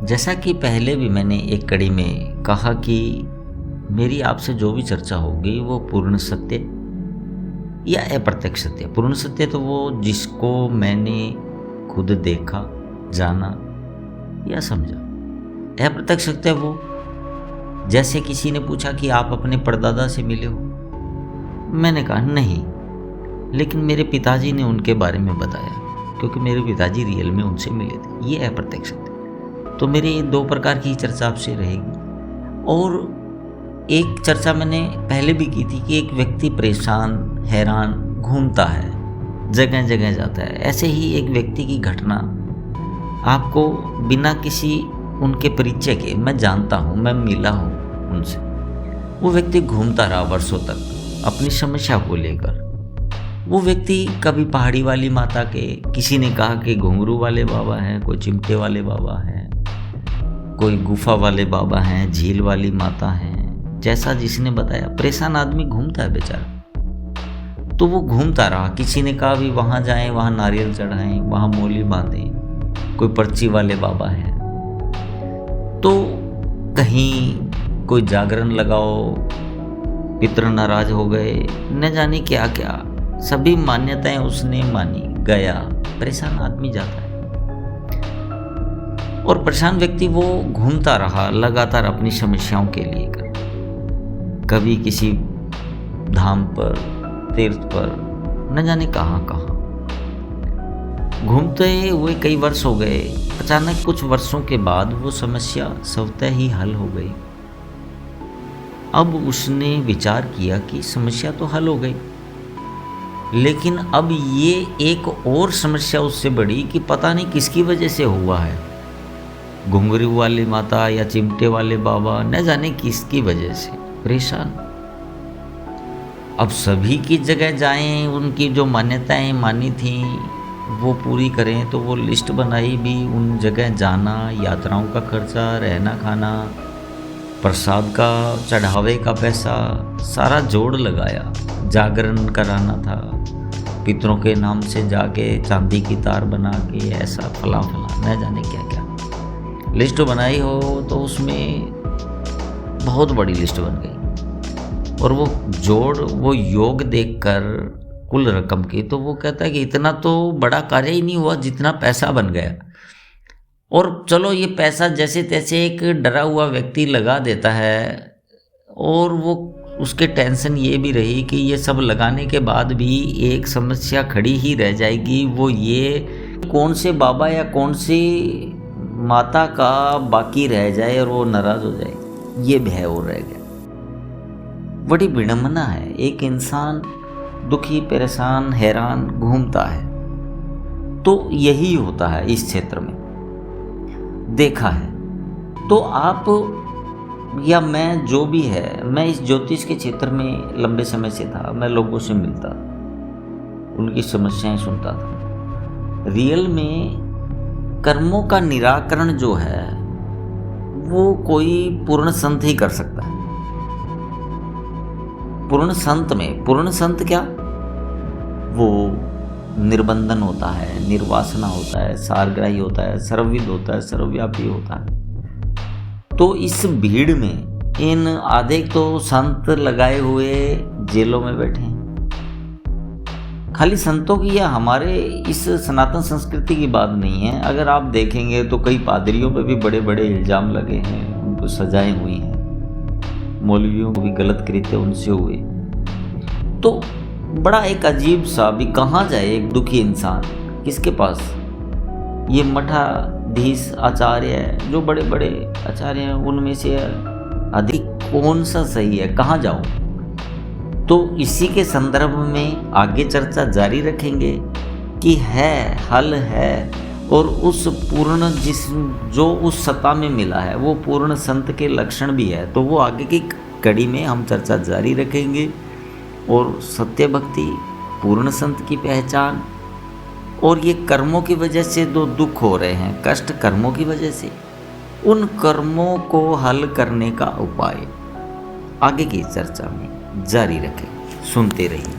जैसा कि पहले भी मैंने एक कड़ी में कहा कि मेरी आपसे जो भी चर्चा होगी वो पूर्ण सत्य या अप्रत्यक्ष सत्य। पूर्ण सत्य तो वो जिसको मैंने खुद देखा, जाना या समझा। अप्रत्यक्ष सत्य वो जैसे किसी ने पूछा कि आप अपने परदादा से मिले हो, मैंने कहा नहीं, लेकिन मेरे पिताजी ने उनके बारे में बताया क्योंकि मेरे पिताजी रियल में उनसे मिले थे। ये अप्रत्यक्ष सत्य। तो मेरे ये दो प्रकार की चर्चा आपसे रहेगी। और एक चर्चा मैंने पहले भी की थी कि एक व्यक्ति परेशान, हैरान घूमता है, जगह जगह जाता है। ऐसे ही एक व्यक्ति की घटना आपको बिना किसी उनके परिचय के, मैं जानता हूँ, मैं मिला हूँ उनसे। वो व्यक्ति घूमता रहा वर्षों तक अपनी समस्या को लेकर। वो व्यक्ति कभी पहाड़ी वाली माता के, किसी ने कहा कि घुंघरू वाले बाबा हैं, कोई चिमटे वाले बाबा हैं, कोई गुफा वाले बाबा हैं, झील वाली माता हैं, जैसा जिसने बताया। परेशान आदमी घूमता है बेचारा। तो वो घूमता रहा। किसी ने कहा भी वहाँ जाएं, वहाँ नारियल चढ़ाएं, वहाँ मोली बांधें, कोई पर्ची वाले बाबा हैं। तो कहीं कोई जागरण लगाओ, पितर नाराज हो गए, न जाने क्या क्या, सभी मान्यताएं उसने मानी, गया। परेशान आदमी जाता है। और परेशान व्यक्ति वो घूमता रहा लगातार अपनी समस्याओं के लिए कर, कभी किसी धाम पर, तीर्थ पर, न जाने कहाँ कहाँ घूमते हुए कई वर्ष हो गए। अचानक कुछ वर्षों के बाद वो समस्या स्वतः ही हल हो गई। अब उसने विचार किया कि समस्या तो हल हो गई, लेकिन अब ये एक और समस्या उससे बढ़ी कि पता नहीं किसकी वजह से हुआ है। घुंघरू वाली माता या चिमटे वाले बाबा, न जाने किसकी वजह से परेशान। अब सभी की जगह जाएं, उनकी जो मान्यताएं मानी थी वो पूरी करें, तो वो लिस्ट बनाई भी, उन जगह जाना, यात्राओं का खर्चा, रहना खाना, प्रसाद का, चढ़ावे का पैसा, सारा जोड़ लगाया। जागरण कराना था, पितरों के नाम से जाके चांदी की तार बना के, ऐसा फला फला, न जाने क्या क्या लिस्ट बनाई हो। तो उसमें बहुत बड़ी लिस्ट बन गई। और वो जोड़, वो योग देखकर कुल रकम की, तो वो कहता है कि इतना तो बड़ा कार्य ही नहीं हुआ जितना पैसा बन गया। और चलो ये पैसा जैसे तैसे एक डरा हुआ व्यक्ति लगा देता है। और वो उसके टेंशन ये भी रही कि ये सब लगाने के बाद भी एक समस्या खड़ी ही रह जाएगी, वो ये कौन से बाबा या कौन सी माता का बाकी रह जाए और वो नाराज हो जाए। ये भय और रह गया। बड़ी विडंबना है। एक इंसान दुखी, परेशान, हैरान घूमता है। तो यही होता है इस क्षेत्र में, देखा है। तो आप या मैं, जो भी है, मैं इस ज्योतिष के क्षेत्र में लंबे समय से था। मैं लोगों से मिलता, उनकी समस्याएं सुनता था। रियल में कर्मों का निराकरण जो है वो कोई पूर्ण संत ही कर सकता है। पूर्ण संत में, पूर्ण संत क्या, वो निर्बंधन होता है, निर्वासना होता है, सारग्राही होता है, सर्वविद होता है, सर्वव्यापी होता है। तो इस भीड़ में इन आधे तो संत लगाए हुए जेलों में बैठे हैं। खाली संतों की या हमारे इस सनातन संस्कृति की बात नहीं है। अगर आप देखेंगे तो कई पादरियों पे भी बड़े बड़े इल्जाम लगे हैं, उनको सजाएं हुई हैं, मौलवियों को भी गलत कृत्य उनसे हुए। तो बड़ा एक अजीब सा, भी कहाँ जाए एक दुखी इंसान, किसके पास? ये मठाधीश आचार्य, जो बड़े बड़े आचार्य हैं, उनमें से अधिक कौन सा सही है, कहाँ जाऊँ? तो इसी के संदर्भ में आगे चर्चा जारी रखेंगे कि है, हल है, और उस पूर्ण जो उस सत्ता में मिला है वो पूर्ण संत के लक्षण भी है। तो वो आगे की कड़ी में हम चर्चा जारी रखेंगे। और सत्य भक्ति, पूर्ण संत की पहचान, और ये कर्मों की वजह से जो दुख हो रहे हैं, कष्ट कर्मों की वजह से, उन कर्मों को हल करने का उपाय आगे की चर्चा में जारी रखें। सुनते रहिए।